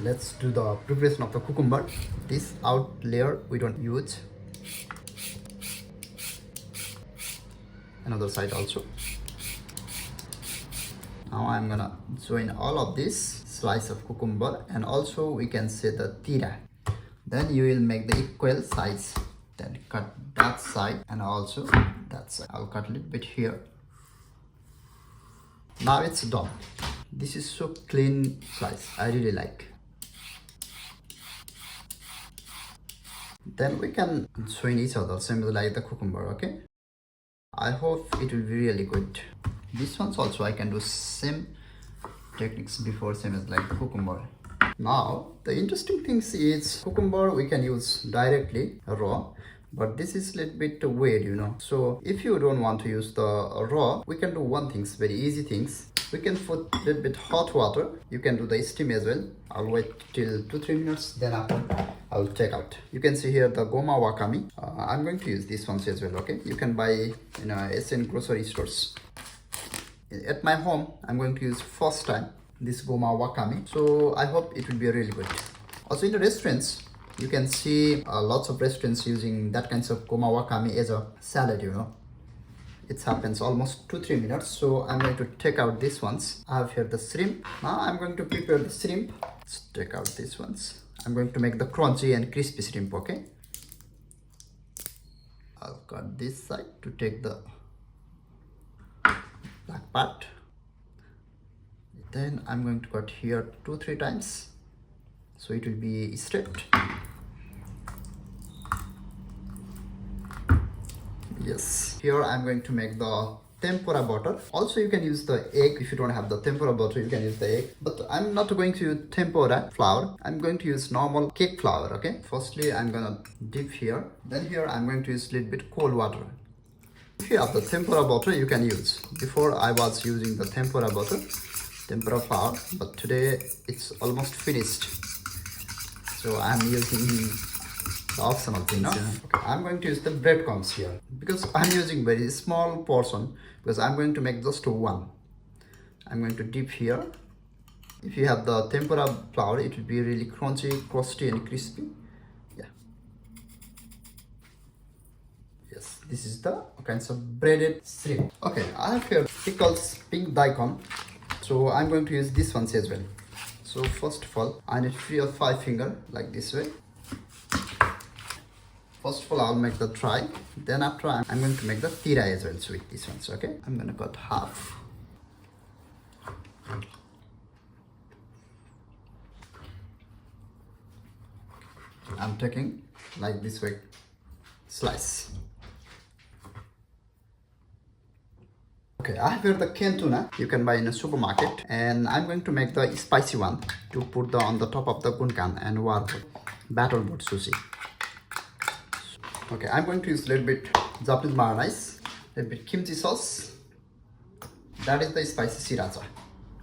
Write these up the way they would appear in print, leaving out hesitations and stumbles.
Let's do the preparation of the cucumber. This out layer we don't use. Another side also. Now I'm gonna join all of this slice of cucumber, and also we can say the tira. Then you will make the equal size. Then cut that side and also that side. I'll cut a little bit here. Now it's done. This is so clean slice. I really like. Then we can join each other, same like the cucumber, okay? I hope it will be really good. This one's also I can do same techniques before, same as like the cucumber. Now the interesting thing is cucumber we can use directly raw, but this is a little bit weird, you know. So if you don't want to use the raw, we can do one thing, very easy things. We can put a little bit hot water. You can do the steam as well. I'll wait till 2-3 minutes, then after I'll take out. You can see here the goma wakame. I'm going to use this one as well, okay? You can buy in SN grocery stores. At my home, I'm going to use first time this goma wakame. So I hope it will be really good. Also in the restaurants, you can see lots of restaurants using that kinds of goma wakame as a salad, you know. It happens almost 2-3 minutes. So I'm going to take out these ones. I have here the shrimp. Now I'm going to prepare the shrimp. Let's take out these ones. I'm going to make the crunchy and crispy shrimp, okay? I'll cut this side to take the black part. Then I'm going to cut here 2-3 times so it will be straight. Yes, here I'm going to make the tempura butter. Also you can use the egg. If you don't have the tempura butter, you can use the egg, but I'm not going to use tempura flour. I'm going to use normal cake flour, okay? Firstly I'm gonna dip here, then here I'm going to use a little bit cold water. If you have the tempura butter, you can use. Before I was using the tempura butter, tempura flour, but today it's almost finished, so I'm using the optional thing. No? Yeah. Okay. I'm going to use the breadcrumbs here because I'm using very small portion, because I'm going to make just one. I'm going to dip here. If you have the tempura flour, it will be really crunchy, crusty and crispy. Yeah. Yes, this is the kinds of breaded shrimp. Okay, I have here pickles pink daikon. So I'm going to use this one as well. So first of all, I need 3 or 5 finger like this way. First of all, I'll make the dry. Then after I'm going to make the tira as well. So with these ones, okay? I'm gonna cut half. I'm taking like this way, slice. Okay, I have here the canned tuna. You can buy in a supermarket, and I'm going to make the spicy one to put on the top of the gunkan and battle board sushi. Okay, I'm going to use a little bit Japanese mayonnaise, a little bit kimchi sauce. That is the spicy sriracha.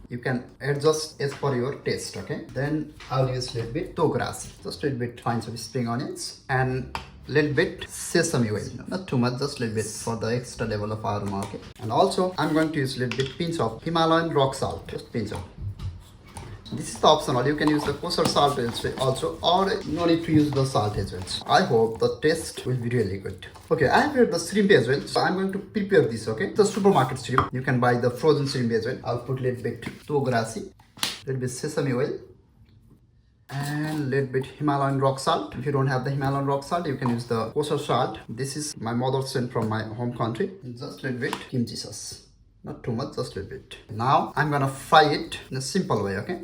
You can adjust as per your taste, okay? Then I'll use a little bit togarashi, just a little bit fine of spring onions, and little bit sesame oil, not too much, just a little bit for the extra level of aroma, okay? And also I'm going to use a little bit pinch of Himalayan rock salt, just pinch of. This is the optional. You can use the kosher salt also, or no need to use the salt as well. I hope the taste will be really good. Okay, I have here the shrimp as well, so I'm going to prepare this, okay? The supermarket shrimp, you can buy the frozen shrimp as well. I'll put a little bit togarashi, a little bit sesame oil, and a little bit Himalayan rock salt. If you don't have the Himalayan rock salt, you can use the kosher salt. This is my mother sent from my home country. Just a little bit kimchi sauce. Not too much, just a little bit. Now I'm gonna fry it in a simple way, okay?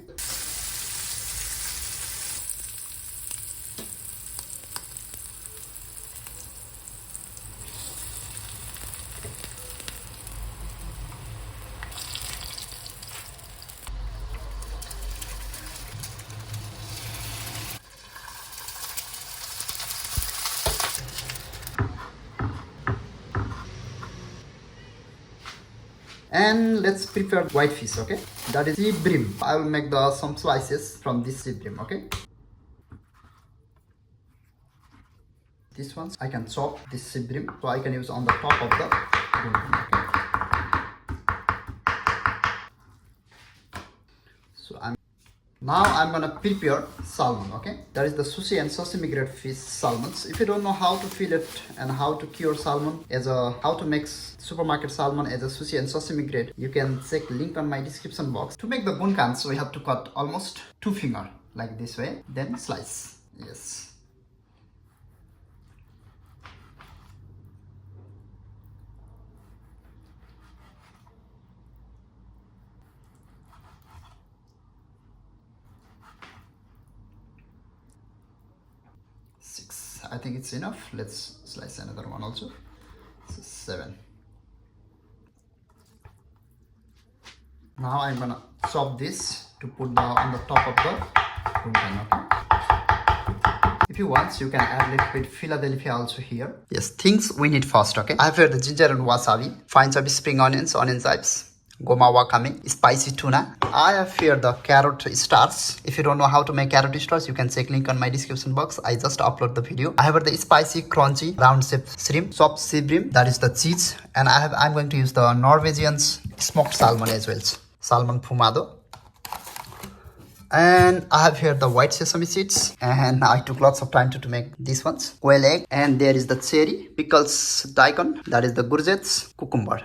And let's prepare white fish, okay? That is sea bream. I will make some slices from this sea bream, okay? These ones I can chop this sea bream, so I can use on the top of the gunkan, okay? So I'm Now I'm gonna prepare salmon, okay? That is the sushi and sashimi grade fish salmons. If you don't know how to fill it and how to cure salmon how to make supermarket salmon as a sushi and sashimi grade, you can check link on my description box. To make the gunkans, we have to cut almost 2 finger like this way, then slice. Yes. I think it's enough. Let's slice another one also. So 7. Now I'm gonna chop this to put on the top of the gunkan. Okay. If you want, you can add a little bit Philadelphia also here. Yes, things we need first. Okay. I have here the ginger and wasabi, fine chopped spring onions, onion chips, goma wakame, spicy tuna. I have here the carrot stars. If you don't know how to make carrot stars, you can check link on my description box. I just upload the video. I have the spicy crunchy round shaped shrimp, soft sea bream, that is the cheese, and I'm going to use the Norwegian smoked salmon as well, salmon fumado. And I have here the white sesame seeds, and I took lots of time to make these ones. Quail egg, and there is the cherry, pickles, daikon, that is the courgettes, cucumber,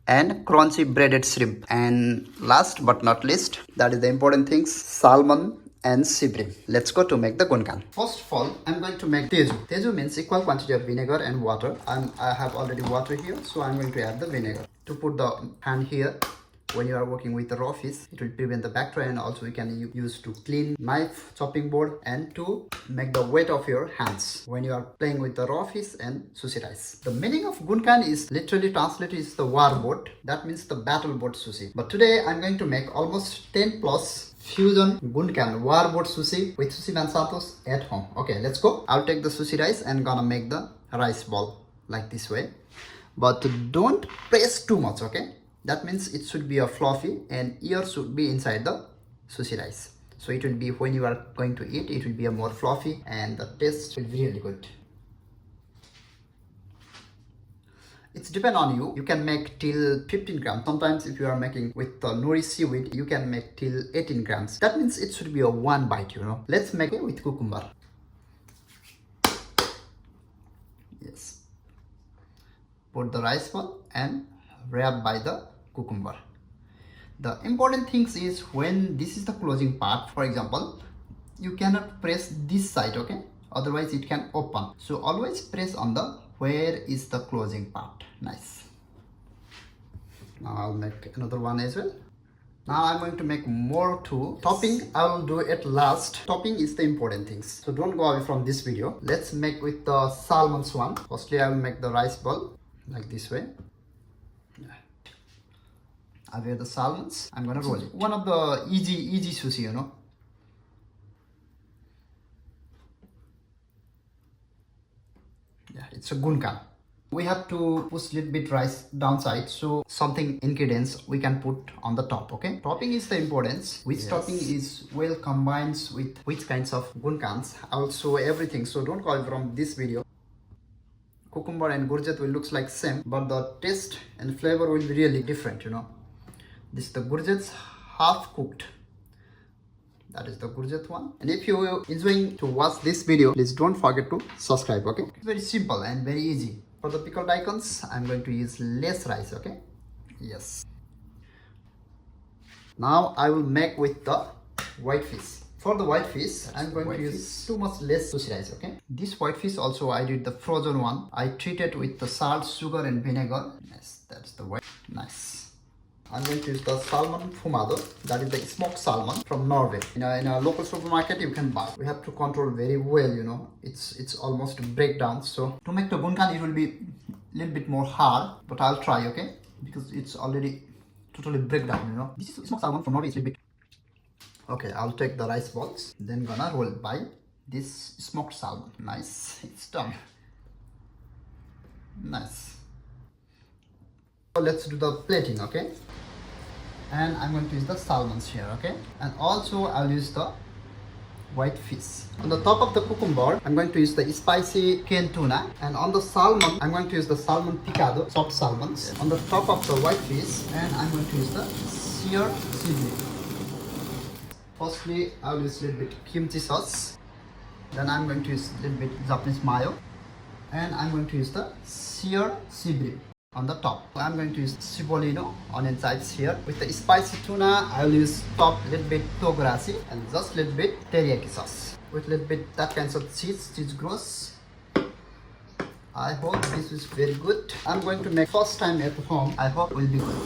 and crunchy breaded shrimp. And last but not least, that is the important things, salmon and sea bream. Let's go to make the gunkan. First of all, I'm going to make tezu. Tezu means equal quantity of vinegar and water. I have already water here, so I'm going to add the vinegar. To put the hand here, when you are working with the raw fish, it will prevent the bacteria, and also you can use to clean knife, chopping board, and to make the weight of your hands when you are playing with the raw fish and sushi rice. The meaning of gunkan is literally translated is the war boat. That means the battle boat sushi. But today I'm going to make almost 10 plus fusion gunkan war boat sushi with sushiman Santosh at home. Okay, let's go. I'll take the sushi rice and gonna make the rice ball like this way. But don't press too much, okay? That means it should be a fluffy and ear should be inside the sushi rice. So it will be, when you are going to eat, it will be a more fluffy and the taste will be really good. It's depend on you. You can make till 15 grams. Sometimes if you are making with the nori seaweed, you can make till 18 grams. That means it should be a 1 bite, you know. Let's make it with cucumber. Yes. Put the rice ball and wrap by the cucumber. The important things is when this is the closing part, for example, you cannot press this side, okay? Otherwise it can open. So always press on the where is the closing part. Nice. Now I'll make another one as well. Now I'm going to make more too. Topping I will do it last. Topping is the important things. So don't go away from this video. Let's make with the salmon's one. Firstly I will make the rice ball like this way. I wear the salmons. I'm gonna roll it. One of the easy sushi, you know. Yeah, it's a gunkan. We have to push little bit rice downside, so something ingredients we can put on the top, okay? Topping is the importance. Which topping is well combines with which kinds of gunkans. I will show everything, so don't go from this video. Cucumber and courgette will looks like same, but the taste and flavor will be really different, you know. This is the courgettes half cooked. That is the courgette one. And if you are enjoying to watch this video, please don't forget to subscribe, okay? It's very simple and very easy. For the pickled daikons, I'm going to use less rice, okay? Yes. Now I will make with the white fish. For the white fish, I'm going to use too much less sushi rice, okay? This white fish also I did the frozen one. I treated with the salt, sugar and vinegar. Yes, that's the white. Nice. I'm going to use the salmon fumado, that is the smoked salmon from Norway. In a local supermarket you can buy. We have to control very well, you know. It's almost breakdown. So to make the gunkan it will be a little bit more hard, but I'll try, okay? Because it's already totally breakdown, you know. This is smoked salmon from Norway, it's a little bit. Okay, I'll take the rice balls, then gonna roll by this smoked salmon. Nice, it's done. Nice. So let's do the plating, okay? And I'm going to use the salmons here, okay? And also I'll use the white fish. On the top of the cucumber, I'm going to use the spicy canned tuna. And on the salmon, I'm going to use the salmon picado, soft salmons. On the top of the white fish, and I'm going to use the seared seaweed. Firstly, I will use a little bit kimchi sauce. Then I'm going to use a little bit Japanese mayo. And I'm going to use the seared sea bream on the top. I'm going to use cipollino onion chips here. With the spicy tuna, I will use top little bit togarashi and just little bit teriyaki sauce. With little bit that kinds of cheese gross. I hope this is very good. I'm going to make first time at home. I hope will be good.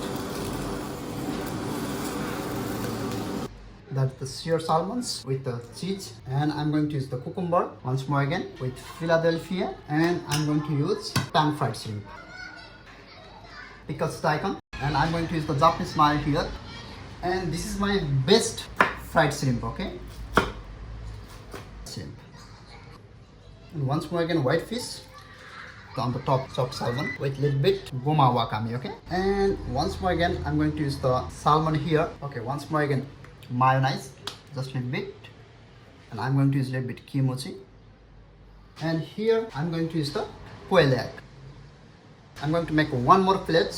That's the seared salmons with the cheese, and I'm going to use the cucumber once more again with Philadelphia, and I'm going to use pan fried shrimp, pickles daikon, and I'm going to use the Japanese mayo here, and this is my best fried shrimp. Okay, shrimp, and once more again white fish on the top, chopped salmon with little bit goma wakame. Okay, and once more again I'm going to use the salmon here. Okay, once more again mayonnaise, just a little bit, and I'm going to use a little bit kimochi, and here I'm going to use the quail egg. I'm going to make one more plate.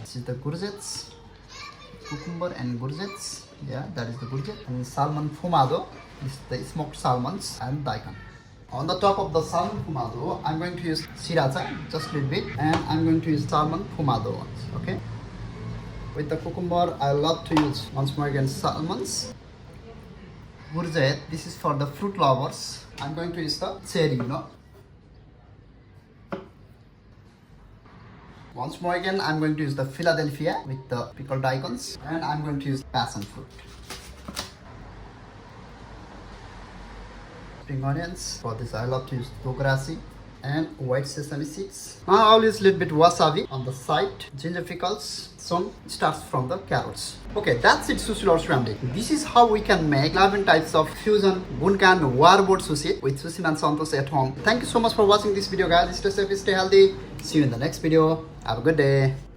This is the courgettes, cucumber and courgettes. Yeah, that is the courgette. And salmon fumado, this is the smoked salmons and daikon. On the top of the salmon fumado, I'm going to use sriracha just a little bit, and I'm going to use salmon fumado ones. Okay. With the cucumber, I love to use once more again salmons. Courgette, this is for the fruit lovers. I'm going to use the cherry, Once more again, I'm going to use the Philadelphia with the pickled daikons, and I'm going to use passion fruit. Spring onions. For this, I love to use togarashi and white sesame seeds. Now I'll use a little bit wasabi on the side. Ginger pickles. Some starts from the carrots. Okay, that's it, sushi lovers family. This is how we can make 11 types of fusion gunkan waterboard sushi with Sushi Man Santosh at home. Thank you so much for watching this video, guys. Stay safe, stay healthy. See you in the next video. Have a good day.